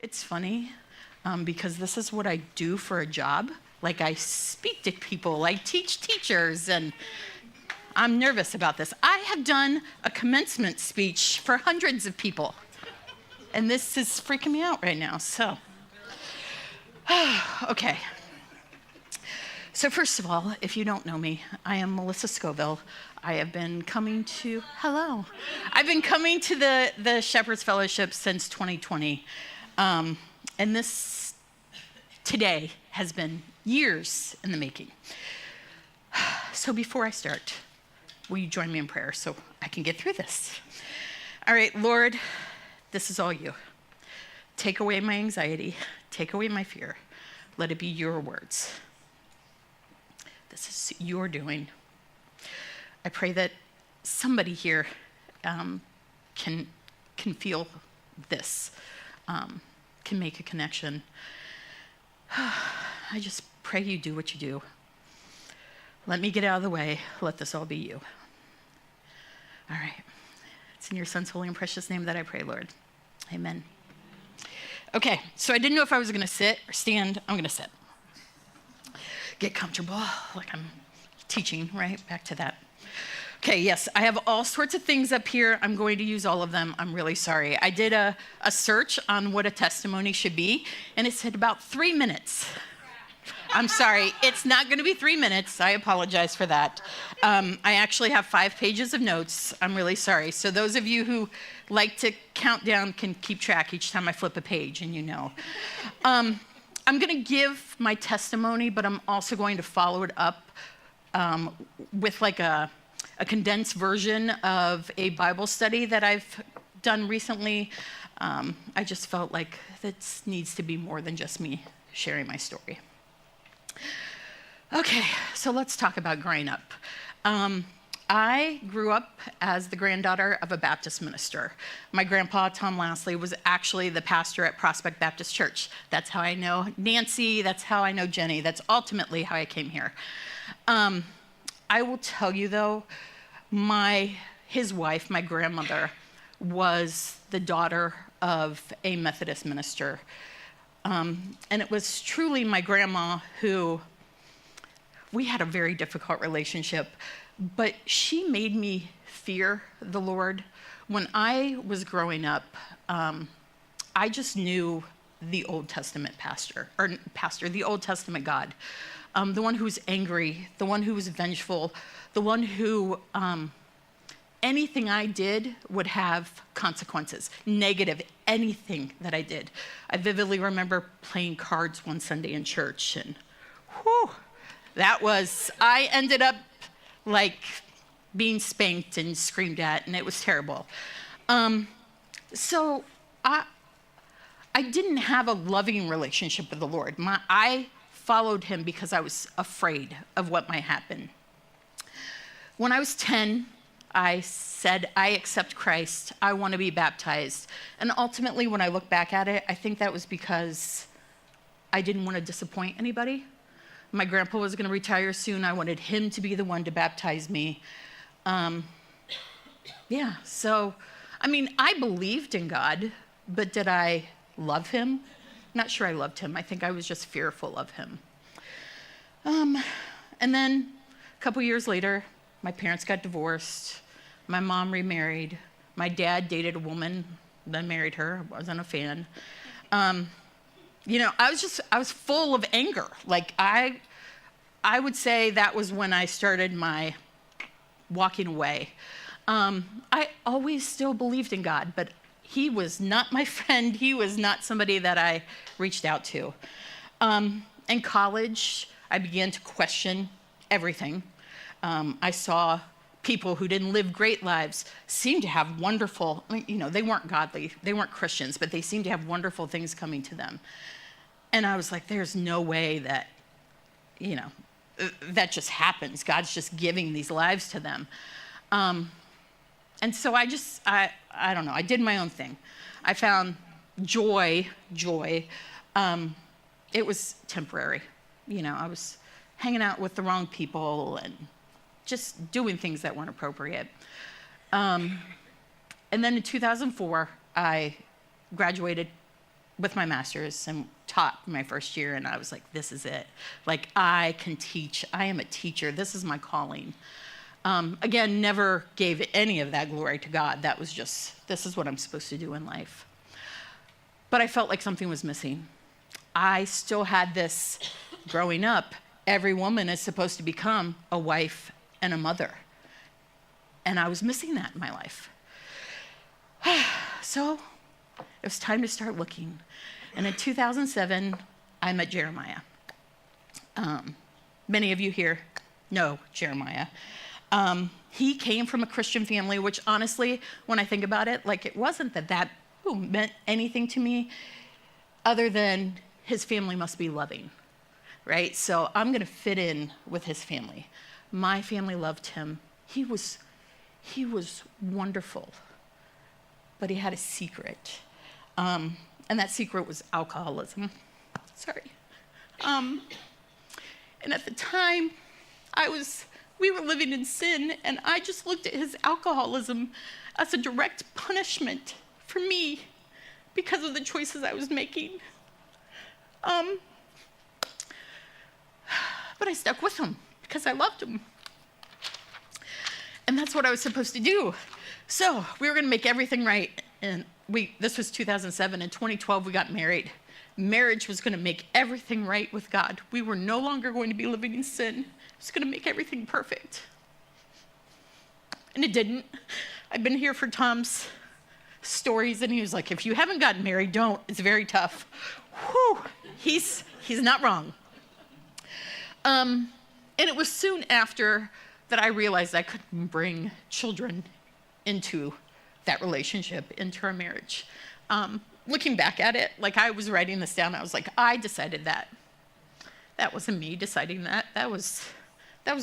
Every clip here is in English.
It's funny because this is what I do for a job. Like, I speak to people, I teach teachers, and I'm nervous about this. I have done a commencement speech for hundreds of people, and this is freaking me out right now, so. Okay. So first of all, if you don't know me, I am Melissa Scoville. I have been coming to, I've been coming to the Shepherd's Fellowship since 2020. And this today has been years in the making. So before I start, will you join me in prayer so I can get through this? All right, Lord, this is all you. Take away my anxiety. Take away my fear. Let it be your words. This is your doing. I pray that somebody here can feel this, can make a connection. I just pray you do what you do. Let me get out of the way. Let this all be you. All right. It's in your son's holy and precious name that I pray, Lord. Amen. Okay, so I didn't know if I was going to sit or stand. I'm going to sit. Get comfortable, like I'm teaching, right? Back to that. Okay, yes, I have all sorts of things up here. I'm going to use all of them. I'm really sorry. I did a search on what a testimony should be, and it said about 3 minutes. I'm sorry, it's not going to be 3 minutes. I apologize for that. I actually have 5 pages of notes. I'm really sorry. So those of you who like to count down can keep track each time I flip a page, and you know. I'm going to give my testimony, but I'm also going to follow it up with like a condensed version of a Bible study that I've done recently. I just felt like this needs to be more than just me sharing my story. Okay, so let's talk about growing up. I grew up as the granddaughter of a Baptist minister. My grandpa, Tom Lastly, was actually the pastor at Prospect Baptist Church. That's how I know Nancy. That's how I know Jenny. That's ultimately how I came here. I will tell you, though, his wife, my grandmother, was the daughter of a Methodist minister. And it was truly my grandma who, we had a very difficult relationship, but she made me fear the Lord. When I was growing up, I just knew the Old Testament the Old Testament God, the one who was angry, the one who was vengeful, the one who anything I did would have consequences, negative, anything that I did. I vividly remember playing cards one Sunday in church, and I ended up like being spanked and screamed at, and it was terrible. So I didn't have a loving relationship with the Lord. I followed him because I was afraid of what might happen. When I was 10, I said, I accept Christ. I want to be baptized. And ultimately, when I look back at it, I think that was because I didn't want to disappoint anybody. My grandpa was going to retire soon. I wanted him to be the one to baptize me. So, I believed in God, but did I love him? Not sure I loved him. I think I was just fearful of him. And then a couple years later, my parents got divorced. My mom remarried. My dad dated a woman, then married her. I wasn't a fan. I was full of anger. Like, I would say that was when I started my walking away. I always still believed in God, but he was not my friend. He was not somebody that I reached out to. In college, I began to question everything. I saw people who didn't live great lives seem to have wonderful, they weren't godly, they weren't Christians, but they seemed to have wonderful things coming to them. And I was like, there's no way that, that just happens. God's just giving these lives to them. And so I don't know, I did my own thing. I found joy. It was temporary. I was hanging out with the wrong people and just doing things that weren't appropriate. And then in 2004, I graduated with my master's and taught my first year, and I was like, this is it. Like, I can teach. I am a teacher. This is my calling. Again, never gave any of that glory to God. That was just, this is what I'm supposed to do in life. But I felt like something was missing. I still had this, growing up, every woman is supposed to become a wife and a mother. And I was missing that in my life. So it was time to start looking. And in 2007, I met Jeremiah. Many of you here know Jeremiah. He came from a Christian family, which honestly, when I think about it, like, it wasn't that meant anything to me other than his family must be loving, right? So I'm going to fit in with his family. My family loved him. He was wonderful, but he had a secret. And that secret was alcoholism. Sorry. And at the time, we were living in sin, and I just looked at his alcoholism as a direct punishment for me because of the choices I was making. But I stuck with him because I loved him. And that's what I was supposed to do. So we were going to make everything right. And this was 2007. In 2012, we got married. Marriage was going to make everything right with God. We were no longer going to be living in sin. It was going to make everything perfect. And it didn't. I've been here for Tom's stories, and he was like, if you haven't gotten married, don't. It's very tough. Whew. He's not wrong. And it was soon after that I realized I couldn't bring children into that relationship, into our marriage. Looking back at it, like, I was writing this down, I was like, I decided that. That wasn't me deciding that. That was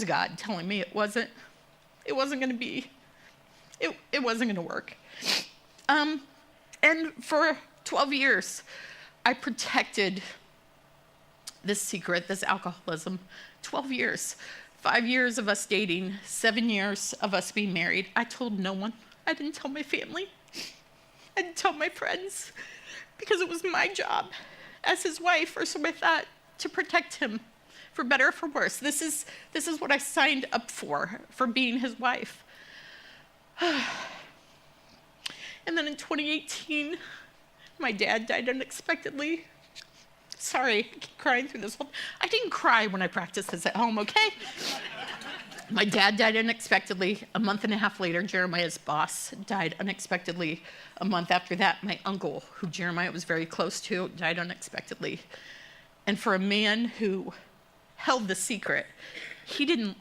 God telling me it wasn't going to be, it wasn't going to work. And for 12 years, I protected this secret, this alcoholism. 12 years. 5 years of us dating, 7 years of us being married. I told no one. I didn't tell my family. I didn't tell my friends, because it was my job as his wife, or so I thought, to protect him, for better or for worse. This is what I signed up for being his wife. And then in 2018, my dad died unexpectedly. Sorry, I keep crying through this whole. I didn't cry when I practiced this at home, okay? My dad died unexpectedly. A month and a half later, Jeremiah's boss died unexpectedly. A month after that, my uncle, who Jeremiah was very close to, died unexpectedly. And for a man who held the secret, he didn't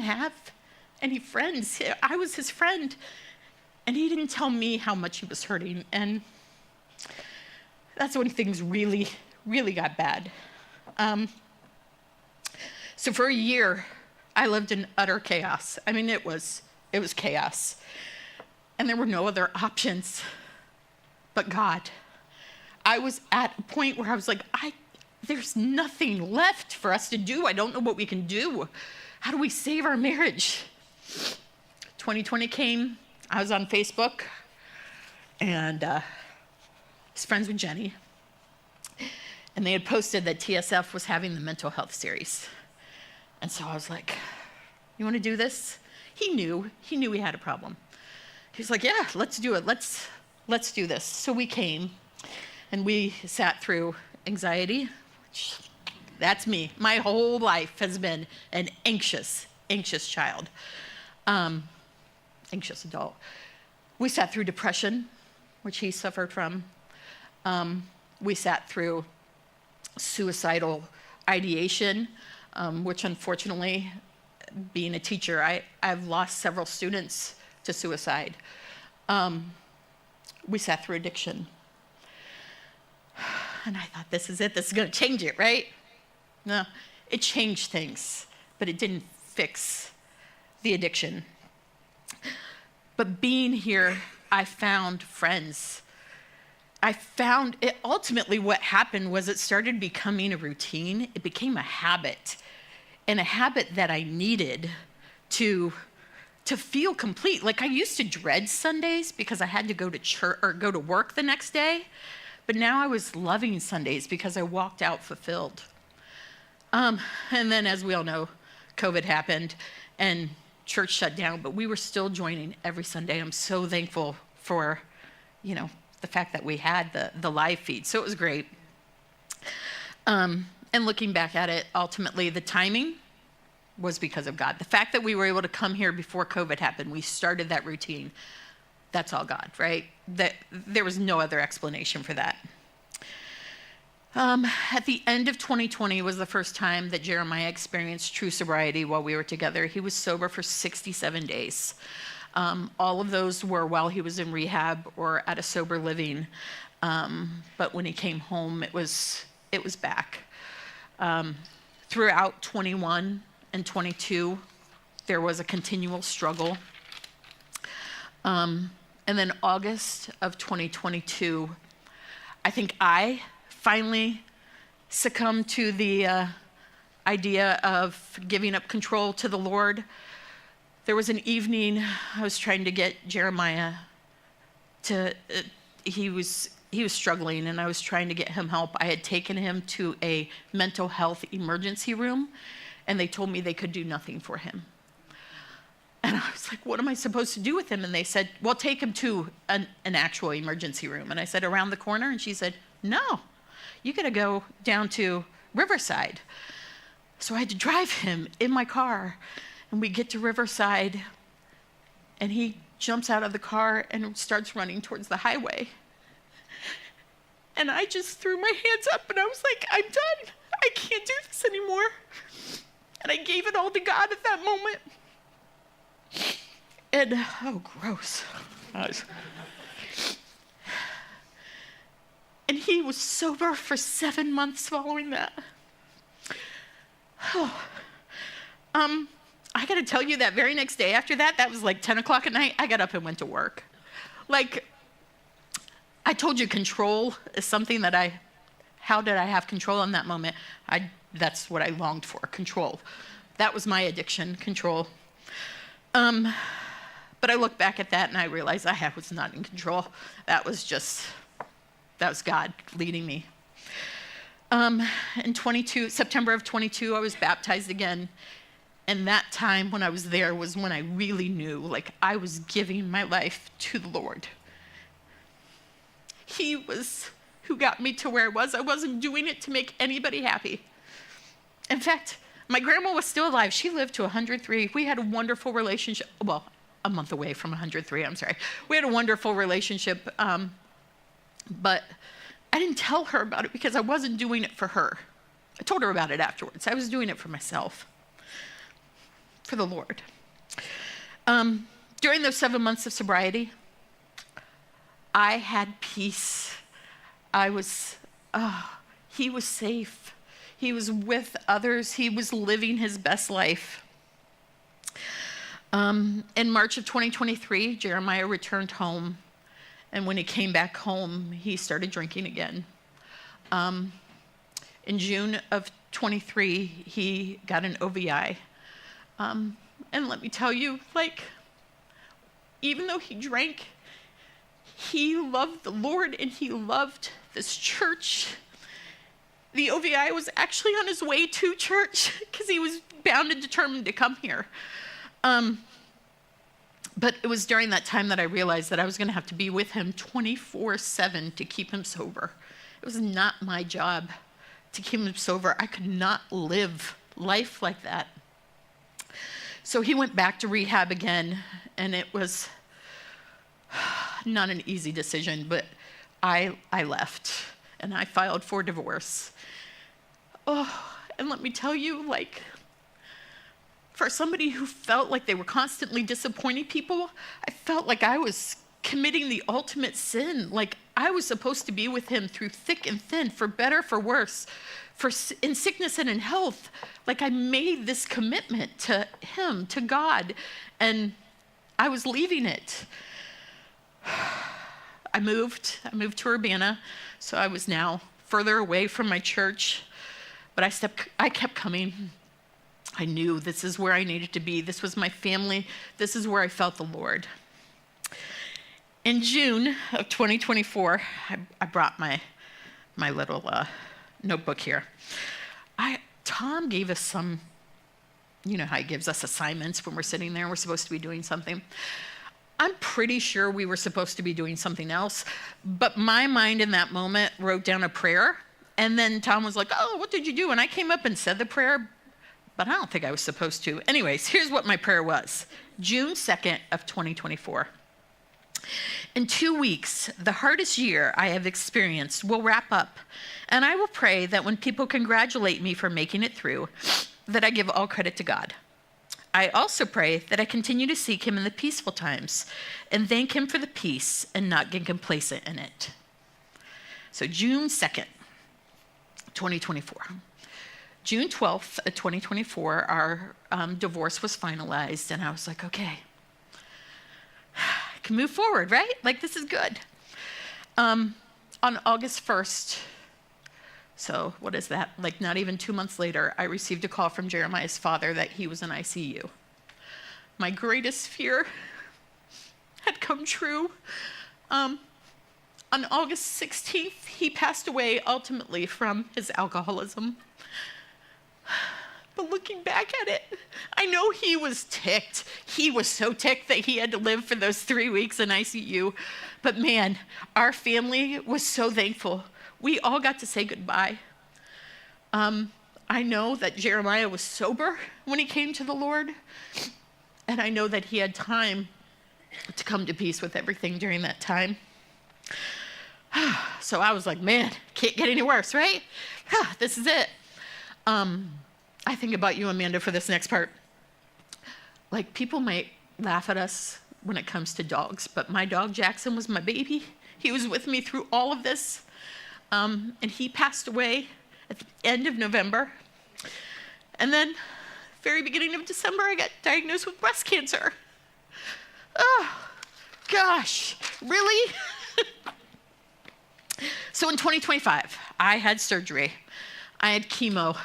have any friends. I was his friend, and he didn't tell me how much he was hurting. And that's when things really, really got bad. So for a year, I lived in utter chaos. I mean, it was chaos. And there were no other options but God. I was at a point where I was like, there's nothing left for us to do. I don't know what we can do. How do we save our marriage? 2020 came. I was on Facebook, and I was friends with Jenny. And they had posted that TSF was having the mental health series. And so I was like, you want to do this? He knew he had a problem. He was like, yeah, let's do it. Let's do this. So we came, and we sat through anxiety, which, that's me. My whole life has been an anxious child, anxious adult. We sat through depression, which he suffered from. We sat through suicidal ideation, which unfortunately, being a teacher, I've lost several students to suicide. We sat through addiction. And I thought, this is it. This is going to change it, right? No, it changed things, but it didn't fix the addiction. But being here, I found friends. Ultimately what happened was it started becoming a routine. It became a habit, and a habit that I needed to feel complete. Like, I used to dread Sundays because I had to go to church or go to work the next day. But now I was loving Sundays because I walked out fulfilled. And then, as we all know, COVID happened and church shut down, but we were still joining every Sunday. I'm so thankful for, the fact that we had the live feed. So it was great. And looking back at it, ultimately, the timing was because of God. The fact that we were able to come here before COVID happened, we started that routine. That's all God, right? That there was no other explanation for that. At the end of 2020 was the first time that Jeremiah experienced true sobriety while we were together. He was sober for 67 days. All of those were while he was in rehab or at a sober living. But when he came home, it was back. Throughout 21 and 22, there was a continual struggle. And then August of 2022, I think I finally succumbed to the idea of giving up control to the Lord. There was an evening I was trying to get Jeremiah to, he was struggling, and I was trying to get him help. I had taken him to a mental health emergency room, and they told me they could do nothing for him. And I was like, what am I supposed to do with him? And they said, well, take him to an actual emergency room. And I said, around the corner? And she said, no, you got to go down to Riverside. So I had to drive him in my car. And we get to Riverside, and he jumps out of the car and starts running towards the highway. And I just threw my hands up, and I was like, I'm done. I can't do this anymore. And I gave it all to God at that moment. And, oh, gross. And he was sober for 7 months following that. Oh. I got to tell you, that very next day after that, that was like 10 o'clock at night, I got up and went to work. Like, I told you, control is something that how did I have control in that moment? That's what I longed for, control. That was my addiction, control. But I look back at that and I realized I was not in control. That was God leading me. In September of 22, I was baptized again. And that time when I was there was when I really knew, like, I was giving my life to the Lord. He was who got me to where I was. I wasn't doing it to make anybody happy. In fact, my grandma was still alive. She lived to 103. We had a wonderful relationship. Well, a month away from 103, I'm sorry. We had a wonderful relationship, but I didn't tell her about it because I wasn't doing it for her. I told her about it afterwards. I was doing it for myself, for the Lord. During those 7 months of sobriety, I had peace. He was safe. He was with others. He was living his best life. In March of 2023, Jeremiah returned home. And when he came back home, he started drinking again. In June of 23, he got an OVI. And let me tell you, like, even though he drank, he loved the Lord and he loved this church. The OVI was actually on his way to church because he was bound and determined to come here. But it was during that time that I realized that I was going to have to be with him 24/7 to keep him sober. It was not my job to keep him sober. I could not live life like that. So he went back to rehab again, and it was not an easy decision, but I left, and I filed for divorce. Oh, and let me tell you, like, for somebody who felt like they were constantly disappointing people, I felt like I was committing the ultimate sin. Like, I was supposed to be with him through thick and thin, for better, for worse, in sickness and in health. Like, I made this commitment to him, to God, and I was leaving it. I moved to Urbana, so I was now further away from my church, but I kept coming. I knew this is where I needed to be. This was my family. This is where I felt the Lord. In June of 2024, I brought my my little notebook here. Tom gave us some, you know how he gives us assignments when we're sitting there and we're supposed to be doing something. I'm pretty sure we were supposed to be doing something else, but my mind in that moment wrote down a prayer, and then Tom was like, oh, what did you do? And I came up and said the prayer, but I don't think I was supposed to. Anyways, here's what my prayer was. June 2nd of 2024. In 2 weeks, the hardest year I have experienced will wrap up, and I will pray that when people congratulate me for making it through, that I give all credit to God. I also pray that I continue to seek him in the peaceful times and thank him for the peace and not get complacent in it. So June 2nd, 2024. June 12th of 2024, our divorce was finalized, and I was like, okay, I can move forward, right? Like, this is good. On August 1st, so what is that? Like, not even 2 months later, I received a call from Jeremiah's father that he was in ICU. My greatest fear had come true. On August 16th, he passed away ultimately from his alcoholism. But looking back at it, I know he was ticked. He was so ticked that he had to live for those 3 weeks in ICU. But man, our family was so thankful. We all got to say goodbye. I know that Jeremiah was sober when he came to the Lord, and I know that he had time to come to peace with everything during that time. So I was like, man, can't get any worse, right? This is it. I think about you, Amanda, for this next part. Like, people might laugh at us when it comes to dogs, but my dog Jackson was my baby. He was with me through all of this. And he passed away at the end of November. And then, very beginning of December, I got diagnosed with breast cancer. Oh, gosh, really? So in 2025, I had surgery. I had chemo.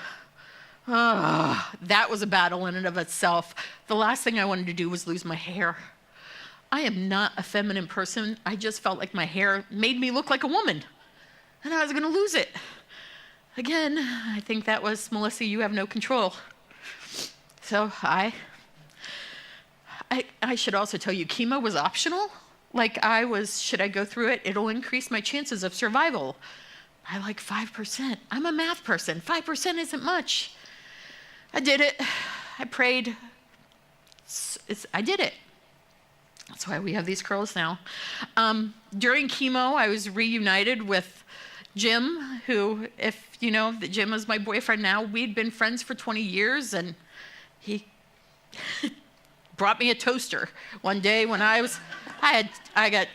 Oh, that was a battle in and of itself. The last thing I wanted to do was lose my hair. I am not a feminine person. I just felt like my hair made me look like a woman, and I was going to lose it. Again, I think that was, Melissa, you have no control. So I should also tell you, chemo was optional. Like, should I go through it? It'll increase my chances of survival by like 5%. I'm a math person. 5% isn't much. I did it. I prayed. I did it. That's why we have these curls now. During chemo, I was reunited with Jim, who, if you know, that Jim is my boyfriend now. We'd been friends for 20 years, and he brought me a toaster one day when I'm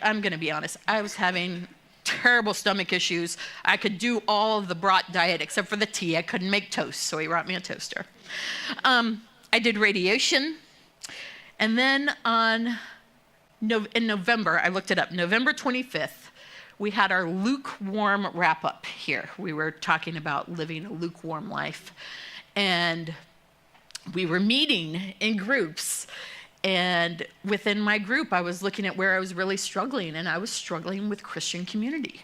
going to be honest, I was having terrible stomach issues. I could do all of the brat diet except for the tea. I couldn't make toast, so he brought me a toaster. I did radiation, and then in November, I looked it up, November 25th, we had our lukewarm wrap-up here. We were talking about living a lukewarm life, and we were meeting in groups. And within my group, I was looking at where I was really struggling, and I was struggling with Christian community.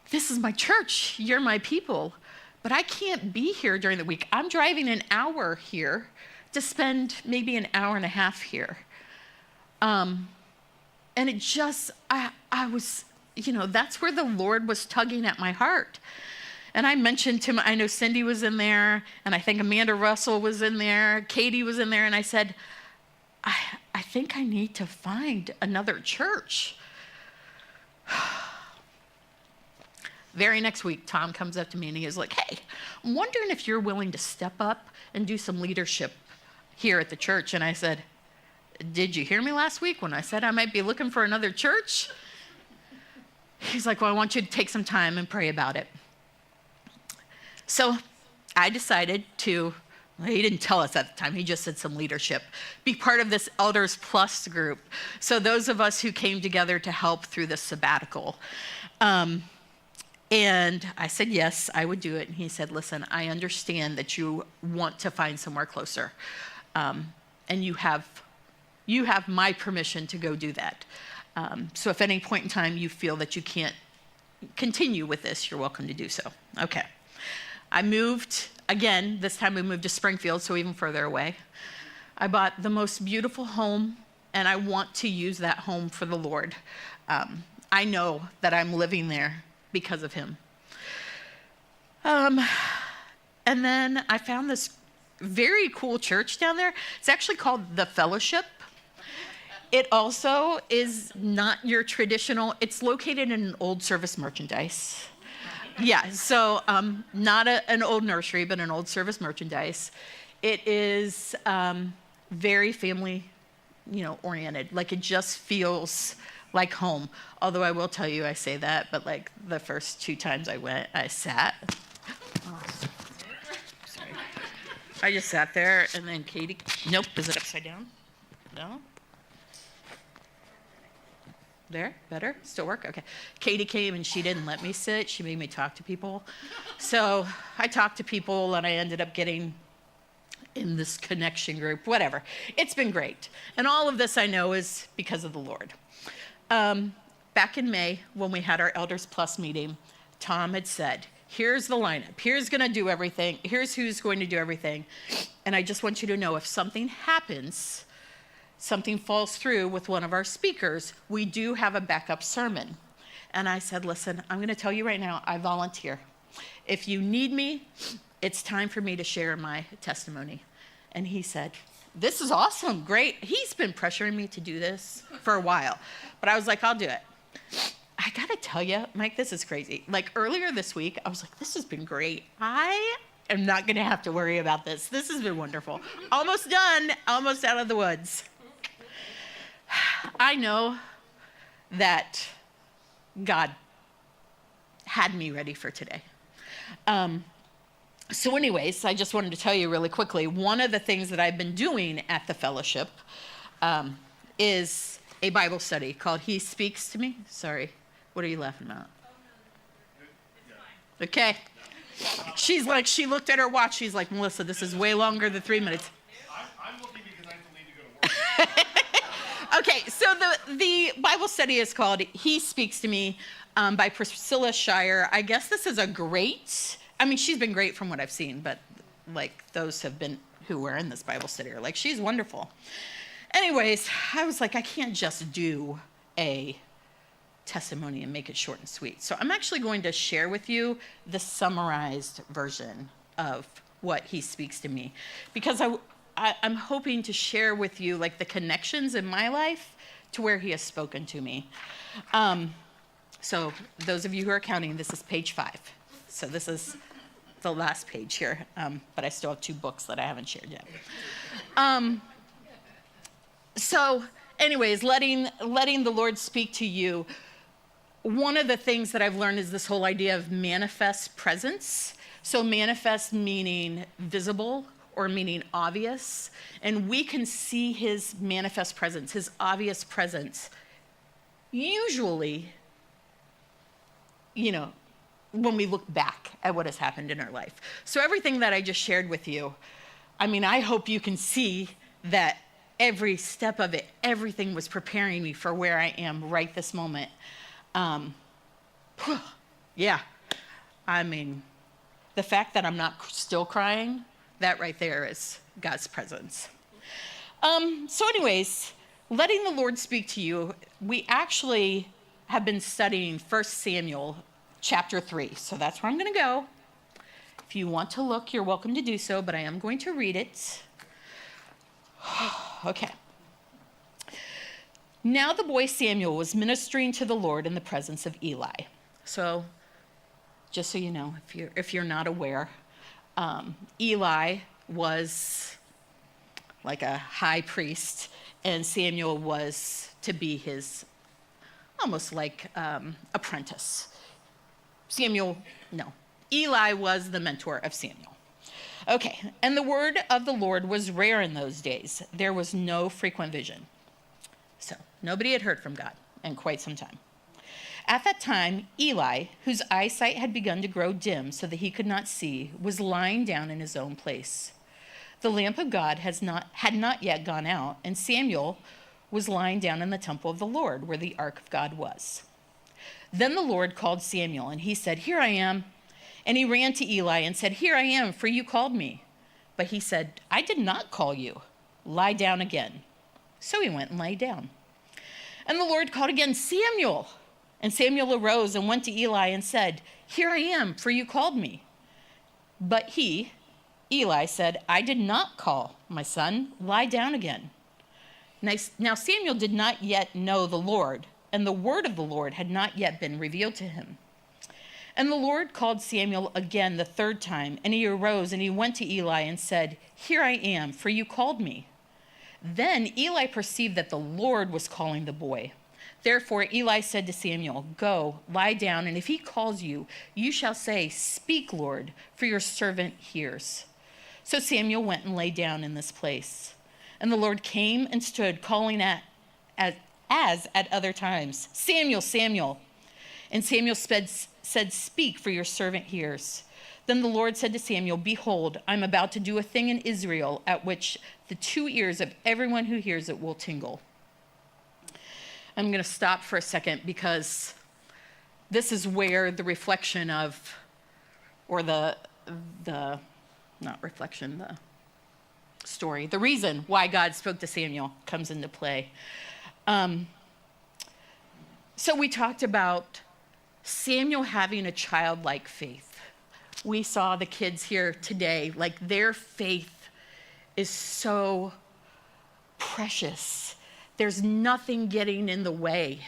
This is my church. You're my people. But I can't be here during the week. I'm driving an hour here to spend maybe an hour and a half here. And it just, I was, that's where the Lord was tugging at my heart. And I mentioned to him, I know Cindy was in there, and I think Amanda Russell was in there, Katie was in there, and I said, I think I need to find another church. Very next week, Tom comes up to me and he is like, hey, I'm wondering if you're willing to step up and do some leadership here at the church. And I said, did you hear me last week when I said I might be looking for another church? He's like, well, I want you to take some time and pray about it. So I decided to, he didn't tell us at the time, he just said some leadership, be part of this Elders Plus group. So those of us who came together to help through this sabbatical. And I said, yes, I would do it. And he said, listen, I understand that you want to find somewhere closer. And you have my permission to go do that. So if at any point in time you feel that you can't continue with this, you're welcome to do so. Okay. I moved, again, this time we moved to Springfield, so even further away. I bought the most beautiful home, and I want to use that home for the Lord. I know that I'm living there because of him. And then I found this very cool church down there. It's actually called The Fellowship. It also is not your traditional, it's located in an old service merchandise. Yeah, so not an old nursery, but an old service merchandise. It is very family, oriented. Like, it just feels like home. Although I will tell you, I say that, but like the first 2 times I went, I sat. Oh, sorry. I just sat there, and then Katie, nope, is it upside down? No? There? Better? Still work? Okay. Katie came and she didn't let me sit. She made me talk to people. So I talked to people and I ended up getting in this connection group, whatever. It's been great. And all of this I know is because of the Lord. Back in May, when we had our Elders Plus meeting, Tom had said, here's the lineup. Here's going to do everything. Here's who's going to do everything. And I just want you to know, if something happens, something falls through with one of our speakers, we do have a backup sermon. And I said, listen, I'm going to tell you right now, I volunteer. If you need me, it's time for me to share my testimony. And he said, this is awesome, great. He's been pressuring me to do this for a while. But I was like, I'll do it. I got to tell you, Mike, this is crazy. Like, earlier this week, I was like, this has been great. I am not going to have to worry about this. This has been wonderful. Almost done, almost out of the woods. I know that God had me ready for today. So anyways, I just wanted to tell you really quickly, one of the things that I've been doing at the fellowship is a Bible study called He Speaks to Me. Sorry, what are you laughing about? Okay. She's like, she looked at her watch. She's like, Melissa, this is way longer than 3 minutes. I'm looking because I have to leave to go to work. Okay, so the Bible study is called He Speaks to Me by Priscilla Shire. I guess this is a great, she's been great from what I've seen, but like those have been who were in this Bible study are like, she's wonderful. Anyways, I was like, I can't just do a testimony and make it short and sweet. So I'm actually going to share with you the summarized version of what He speaks to me, because I'm hoping to share with you like the connections in my life to where He has spoken to me. So those of you who are counting, this is page 5. So this is the last page here, but I still have 2 books that I haven't shared yet. So anyways, letting the Lord speak to you, one of the things that I've learned is this whole idea of manifest presence. So manifest meaning visible or meaning obvious. And we can see His manifest presence, His obvious presence, usually, when we look back at what has happened in our life. So everything that I just shared with you, I hope you can see that every step of it, everything was preparing me for where I am right this moment. Yeah, the fact that I'm not still crying, that right there is God's presence. So anyways, letting the Lord speak to you, we actually have been studying 1 Samuel chapter 3. So that's where I'm going to go. If you want to look, you're welcome to do so, but I am going to read it. Okay. Now the boy Samuel was ministering to the Lord in the presence of Eli. So just so you know, if you're not aware, Eli was like a high priest, and Samuel was to be his almost like apprentice. Eli was the mentor of Samuel. Okay, and the word of the Lord was rare in those days. There was no frequent vision. So nobody had heard from God in quite some time. At that time, Eli, whose eyesight had begun to grow dim so that he could not see, was lying down in his own place. The lamp of God had not yet gone out, and Samuel was lying down in the temple of the Lord, where the ark of God was. Then the Lord called Samuel, and he said, "Here I am." And he ran to Eli and said, "Here I am, for you called me." But he said, "I did not call you. Lie down again." So he went and lay down. And the Lord called again, "Samuel." And Samuel arose and went to Eli and said, "Here I am, for you called me." But he, Eli, said, "I did not call, my son. Lie down again." Now Samuel did not yet know the Lord, and the word of the Lord had not yet been revealed to him. And the Lord called Samuel again the third time, and he arose and he went to Eli and said, "Here I am, for you called me." Then Eli perceived that the Lord was calling the boy. Therefore Eli said to Samuel, "Go, lie down, and if he calls you, you shall say, 'Speak, Lord, for your servant hears.'" So Samuel went and lay down in this place. And the Lord came and stood, calling as at other times, "Samuel, Samuel." And Samuel said, "Speak, for your servant hears." Then the Lord said to Samuel, "Behold, I'm about to do a thing in Israel at which the two ears of everyone who hears it will tingle." I'm going to stop for a second because this is where the reflection of, or the story, the reason why God spoke to Samuel comes into play. So we talked about Samuel having a childlike faith. We saw the kids here today, like their faith is so precious. There's nothing getting in the way.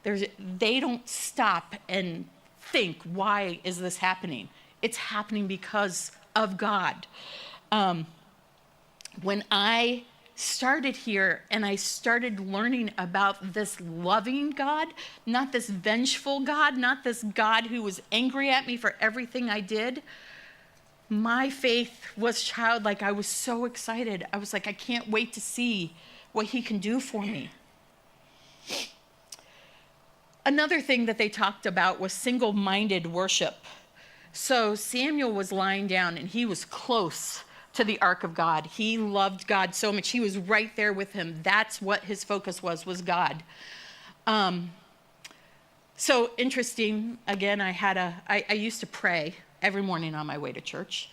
They don't stop and think, why is this happening? It's happening because of God. When I started here and I started learning about this loving God, not this vengeful God, not this God who was angry at me for everything I did, my faith was childlike. I was so excited. I was like, I can't wait to see what he can do for me. Another thing that they talked about was single-minded worship. So Samuel was lying down and he was close to the ark of God. He loved God so much. He was right there with him. That's what his focus was God. So interesting, again, I used to pray every morning on my way to church.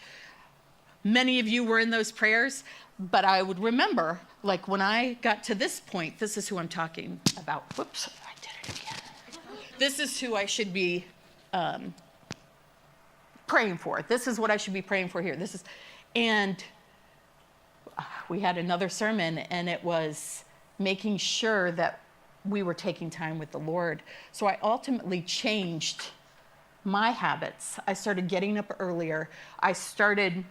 Many of you were in those prayers, but I would remember, like when I got to this point, this is who I'm talking about. Whoops, I did it again. This is who I should be praying for. This is what I should be praying for here. And we had another sermon, and it was making sure that we were taking time with the Lord. So I ultimately changed my habits. I started getting up earlier. I started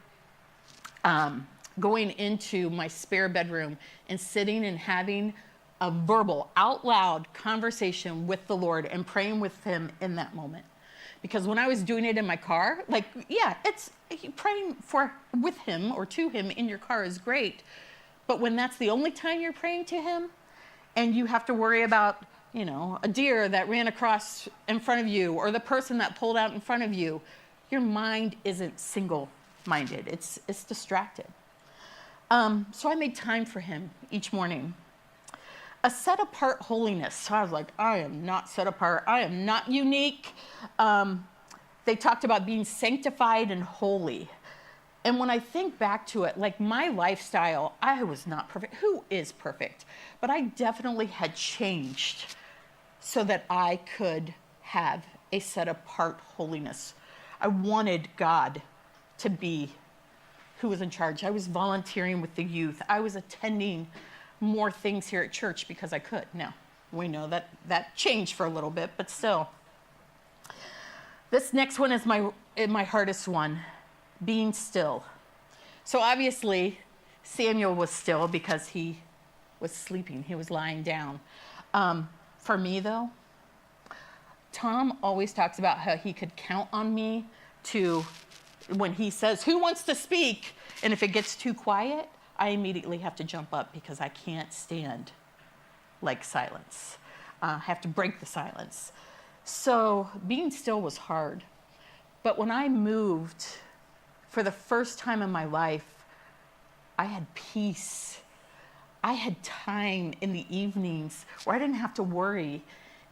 going into my spare bedroom and sitting and having a verbal, out loud conversation with the Lord and praying with him in that moment. Because when I was doing it in my car, like, yeah, it's praying with him or to him in your car is great. But when that's the only time you're praying to him and you have to worry about, a deer that ran across in front of you or the person that pulled out in front of you, your mind isn't single-minded. It's distracted. So I made time for him each morning. A set-apart holiness. So I was like, I am not set apart. I am not unique. They talked about being sanctified and holy. And when I think back to it, like my lifestyle, I was not perfect. Who is perfect? But I definitely had changed so that I could have a set-apart holiness. I wanted God to be who was in charge. I was volunteering with the youth. I was attending more things here at church because I could. Now, we know that changed for a little bit, but still. This next one is my hardest one, being still. So obviously, Samuel was still because he was sleeping. He was lying down. For me, though, Tom always talks about how he could count on me to, when he says, "Who wants to speak?" And if it gets too quiet, I immediately have to jump up because I can't stand like silence. I have to break the silence. So being still was hard. But when I moved, for the first time in my life, I had peace. I had time in the evenings where I didn't have to worry,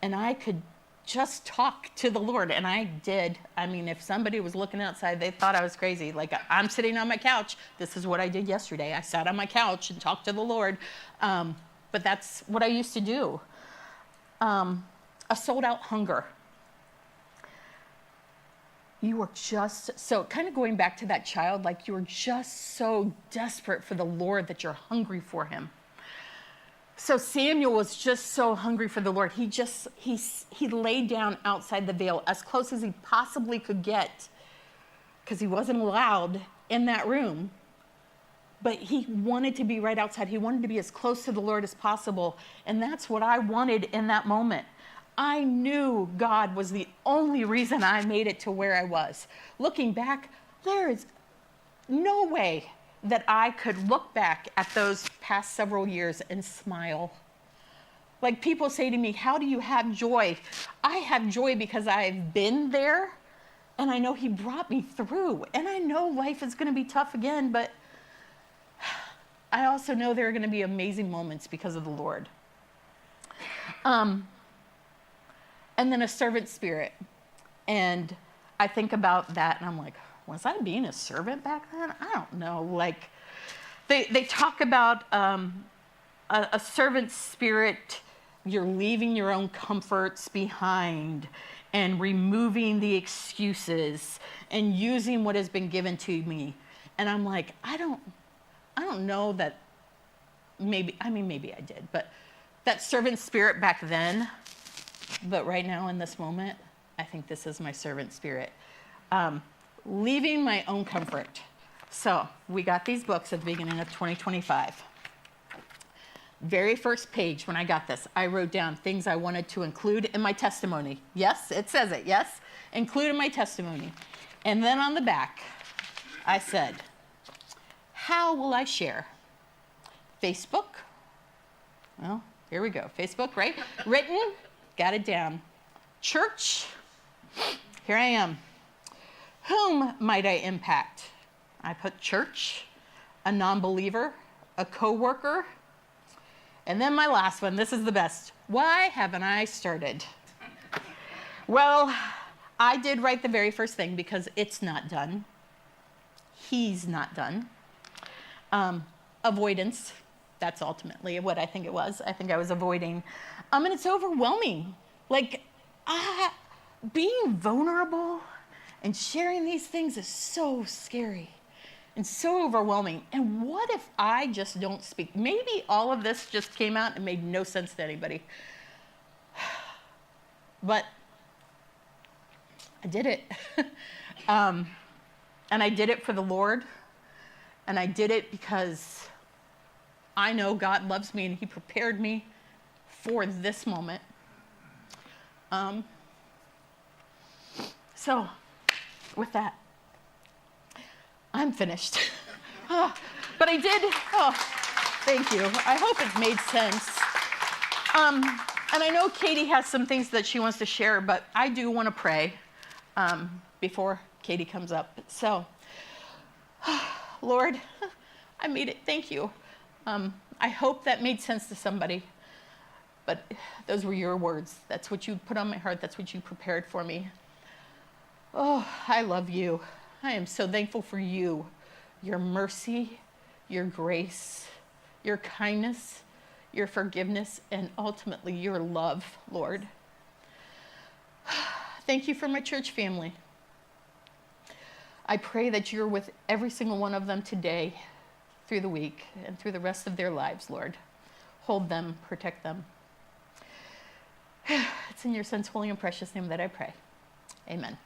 and I could just talk to the Lord. And I did. I mean, if somebody was looking outside, they thought I was crazy. Like, I'm sitting on my couch. This is what I did yesterday. I sat on my couch and talked to the Lord. But that's what I used to do. A sold out hunger. You were just, so kind of going back to that child, like you were just so desperate for the Lord that you're hungry for him. So Samuel was just so hungry for the Lord. He laid down outside the veil as close as he possibly could get, because he wasn't allowed in that room. But he wanted to be right outside. He wanted to be as close to the Lord as possible. And that's what I wanted in that moment. I knew God was the only reason I made it to where I was. Looking back, there is no way that I could look back at those past several years and smile. Like, people say to me, how do you have joy? I have joy because I've been there and I know he brought me through. And I know life is going to be tough again, but I also know there are going to be amazing moments because of the Lord. And then a servant spirit. And I think about that and I'm like, was I being a servant back then? I don't know. Like, they talk about a servant spirit. You're leaving your own comforts behind and removing the excuses and using what has been given to me. And I'm like, I don't know that maybe I did, but that servant spirit back then, but right now in this moment, I think this is my servant spirit. Leaving my own comfort. So we got these books at the beginning of 2025. Very first page when I got this, I wrote down things I wanted to include in my testimony. Yes, it says it, yes? Include in my testimony. And then on the back, I said, how will I share? Facebook. Well, here we go. Facebook, right? Written, got it down. Church, here I am. Whom might I impact? I put church, a non-believer, a coworker, and then my last one. This is the best. Why haven't I started? Well, I did write the very first thing because it's not done. He's not done. Avoidance. That's ultimately what I think it was. I think I was avoiding. And it's overwhelming. Like, being vulnerable and sharing these things is so scary and so overwhelming. And what if I just don't speak? Maybe all of this just came out and made no sense to anybody. But I did it. And I did it for the Lord. And I did it because I know God loves me and he prepared me for this moment. So with that, I'm finished. But I did, thank you. I hope it made sense. And I know Katie has some things that she wants to share, but I do want to pray before Katie comes up. So, Lord, I made it. Thank you. I hope that made sense to somebody. But those were your words. That's what you put on my heart. That's what you prepared for me. Oh, I love you. I am so thankful for you, your mercy, your grace, your kindness, your forgiveness, and ultimately your love, Lord. Thank you for my church family. I pray that you're with every single one of them today, through the week, and through the rest of their lives, Lord. Hold them, protect them. It's in your son's holy and precious name that I pray. Amen.